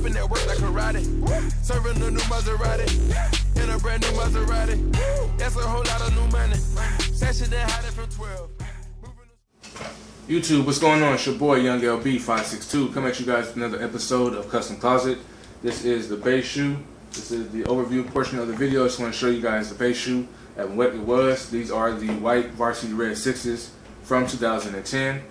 Popping that work like karate. Serving a new Maserati. In a brand new Maserati. That's a whole lot of new money. Session then hiding from 12. YouTube, what's going on? It's your boy Young LB562 coming at you guys with another episode of Custom Closet. This is the base shoe. This is the overview portion of the video. I just want to show you guys the base shoe and what it was. These are the white Varsity Red 6s from 2010.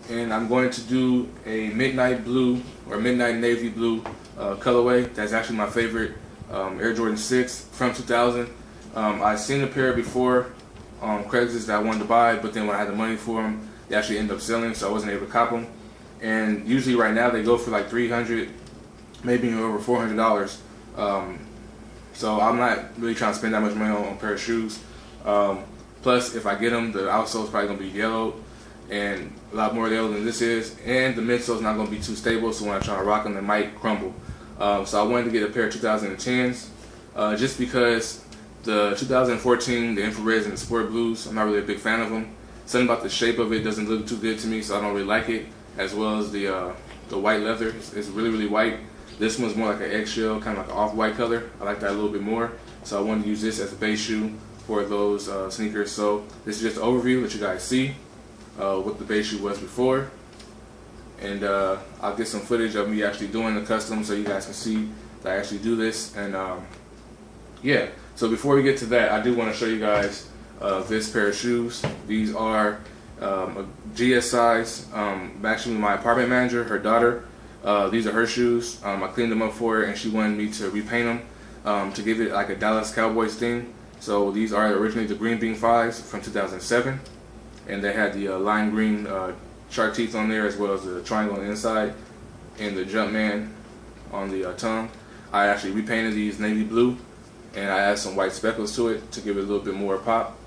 And I'm going to do a midnight blue or midnight navy blue colorway. That's actually my favorite Air Jordan 6 from 2000. I've seen a pair before on Craigslist that I wanted to buy, but then when I had the money for them, they actually ended up selling, so I wasn't able to cop them. And usually right now they go for like $300, maybe over $400. So I'm not really trying to spend that much money on a pair of shoes. Plus, if I get them, the outsole is probably going to be yellowed, and a lot more yellow than this is, and the midsole is not going to be too stable, so when I try to rock them, they might crumble. So I wanted to get a pair of 2010s, just because the 2014, the infrareds and the sport blues, I'm not really a big fan of them. Something about the shape of it doesn't look too good to me, so I don't really like it. As well as the white leather, it's really, really white. This one's more like an eggshell, kind of like an off-white color. I like that a little bit more, so I wanted to use this as a base shoe for those sneakers. So this is just an overview, let you guys see what the base shoe was before, and I'll get some footage of me actually doing the custom so you guys can see that I actually do this. And yeah, so before we get to that, I do want to show you guys this pair of shoes. These are a GS size, actually my apartment manager, her daughter. These are her shoes. I cleaned them up for her and she wanted me to repaint them to give it like a Dallas Cowboys theme. So these are originally the green bean 5s from 2007, and they had the lime green shark teeth on there, as well as the triangle on the inside and the Jumpman on the tongue. I actually repainted these navy blue, and I added some white speckles to it to give it a little bit more pop.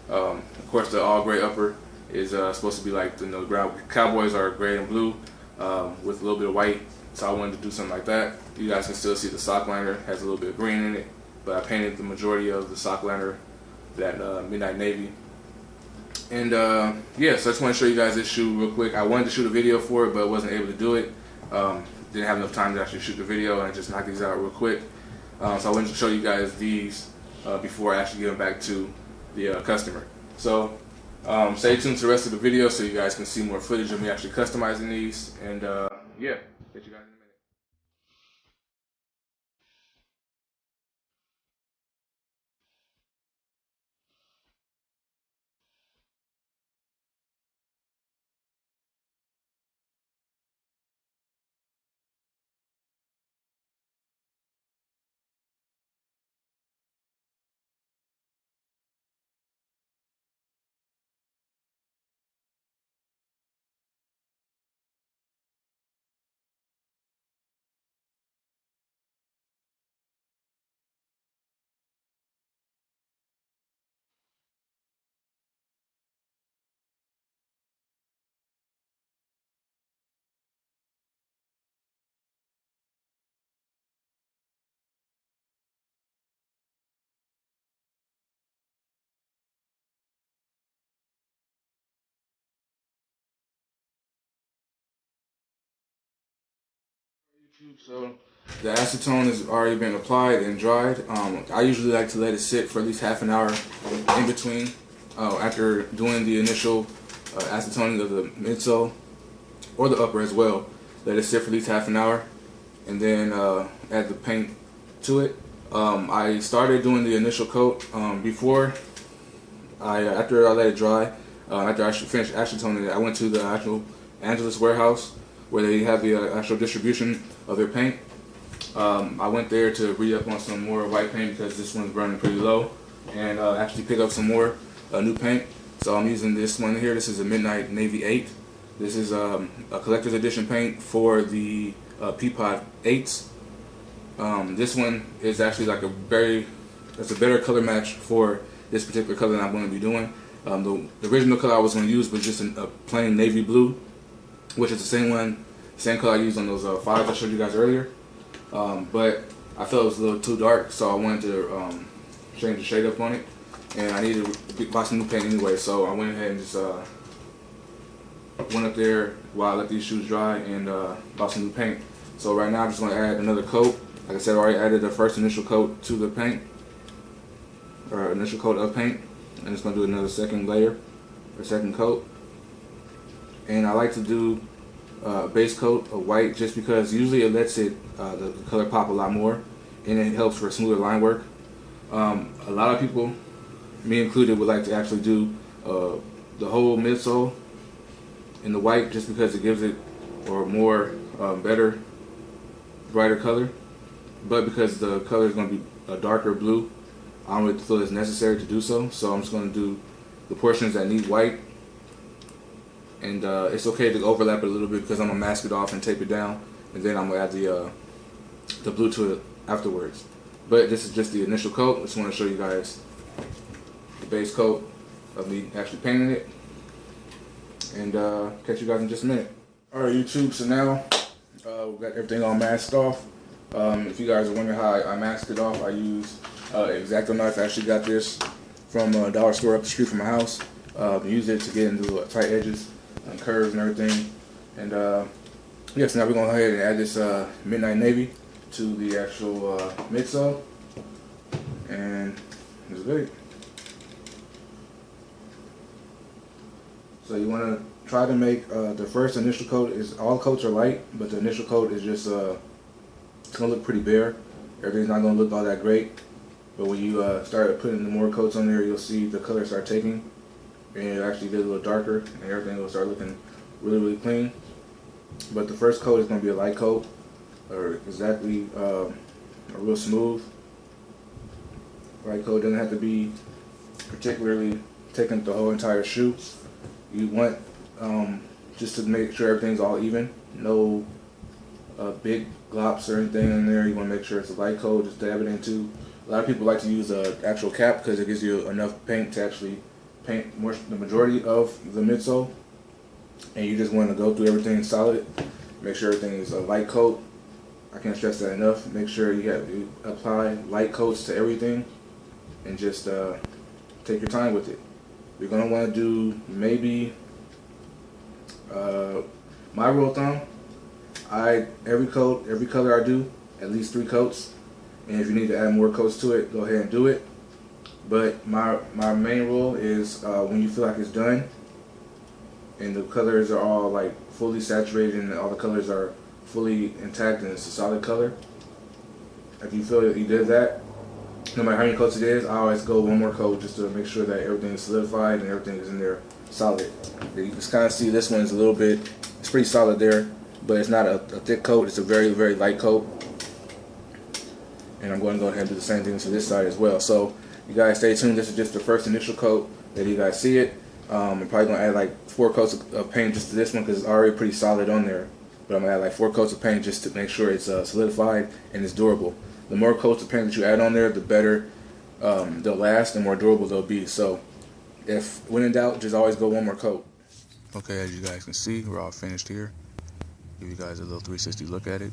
Of course, the all gray upper is supposed to be like the Cowboys are gray and blue with a little bit of white, so I wanted to do something like that. You guys can still see the sock liner has a little bit of green in it, but I painted the majority of the sock liner that midnight navy. And yeah, so I just want to show you guys this shoe real quick. I wanted to shoot a video for it, but wasn't able to do it. Didn't have enough time to actually shoot the video, and just knock these out real quick. So I wanted to show you guys these before I actually give them back to the customer. So stay tuned to the rest of the video so you guys can see more footage of me actually customizing these. And yeah, catch you guys in a minute. So the acetone has already been applied and dried. I usually like to let it sit for at least half an hour in between after doing the initial acetoning of the midsole or the upper as well. Let it sit for at least half an hour, and then add the paint to it. I started doing the initial coat before after I let it dry. After I finished acetoning it, I went to the actual Angeles warehouse where they have the actual distribution of their paint. I went there to re-up on some more white paint because this one's burning pretty low, and actually pick up some more new paint. So I'm using this one here. This is a Midnight Navy 8. This is a collector's edition paint for the Peapod 8s. This one is actually like it's a better color match for this particular color that I'm going to be doing. The original color I was going to use was just a plain navy blue, which is the same color I used on those 5s I showed you guys earlier. But I felt it was a little too dark, so I wanted to change the shade up on it, and I needed to buy some new paint anyway, so I went ahead and just went up there while I let these shoes dry and bought some new paint. So right now I'm just going to add another coat. Like I said, I already added the first initial coat to the paint, or initial coat of paint. And just going to do another second layer, or second coat. And I like to do a base coat of white just because usually it lets the color pop a lot more, and it helps for smoother line work. A lot of people, me included, would like to actually do the whole midsole in the white just because it gives it more better, brighter color. But because the color is going to be a darker blue, I don't really feel it's necessary to do so. So I'm just going to do the portions that need white. And it's okay to overlap it a little bit because I'm going to mask it off and tape it down. And then I'm going to add the blue to it afterwards. But this is just the initial coat. I just want to show you guys the base coat of me actually painting it. And catch you guys in just a minute. Alright YouTube, so now we've got everything all masked off. If you guys are wondering how I masked it off, I use X-Acto knife. I actually got this from a dollar store up the street from my house. Use it to get into tight edges and curves and everything. And yes, now we're going to go ahead and add this Midnight Navy to the actual midsole. And it's good. So you want to try to make the first initial coat is, all coats are light, but the initial coat is just it's going to look pretty bare. Everything's not going to look all that great. But when you start putting the more coats on there, you'll see the color start taking, and it actually get a little darker, and everything will start looking really, really clean. But the first coat is going to be a light coat, or exactly a real smooth. Light coat doesn't have to be particularly taking the whole entire shoe. You want just to make sure everything's all even, no big glops or anything in there. You want to make sure it's a light coat, just dab it into. A lot of people like to use an actual cap because it gives you enough paint to actually paint the majority of the midsole. And you just want to go through everything solid, make sure everything is a light coat. I can't stress that enough. Make sure you apply light coats to everything, and just take your time with it. You're gonna want to do maybe my rule of thumb. Every color I do at least 3 coats, and if you need to add more coats to it, go ahead and do it. But my main rule is when you feel like it's done and the colors are all like fully saturated and all the colors are fully intact and it's a solid color, if you feel that you did that, no matter how many coats it is, I always go one more coat just to make sure that everything is solidified and everything is in there solid. You can kind of see this one is a little bit, it's pretty solid there, but it's not a thick coat, it's a very, very light coat. And I'm going to go ahead and do the same thing to this side as well. So you guys stay tuned. This is just the first initial coat that you guys see it. I'm probably going to add like 4 coats of paint just to this one because it's already pretty solid on there. But I'm going to add like 4 coats of paint just to make sure it's solidified and it's durable. The more coats of paint that you add on there, the better they'll last, the more durable they'll be. So when in doubt, just always go one more coat. Okay, as you guys can see, we're all finished here. Give you guys a little 360 look at it.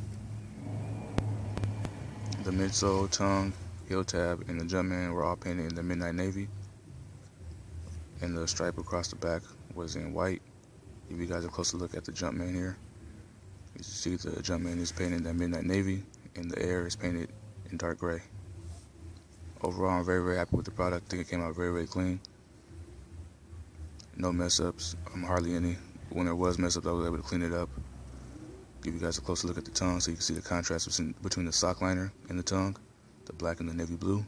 The midsole, tongue, heel tab, and the Jumpman were all painted in the Midnight Navy. And the stripe across the back was in white. Give you guys a closer look at the Jumpman here. You can see the Jumpman is painted in that Midnight Navy, and the air is painted in dark gray. Overall, I'm very, very happy with the product. I think it came out very, very clean. No mess ups, hardly any. When there was mess ups, I was able to clean it up. Give you guys a closer look at the tongue so you can see the contrast between the sock liner and the tongue, the black and the navy blue.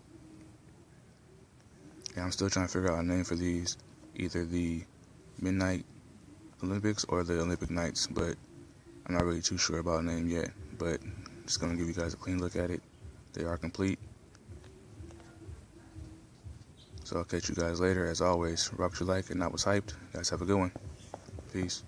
And I'm still trying to figure out a name for these, either the Midnight Olympics or the Olympic Nights, but I'm not really too sure about a name yet. But just going to give you guys a clean look at it. They are complete. So I'll catch you guys later. As always, rock what you like and not what's hyped. You guys have a good one. Peace.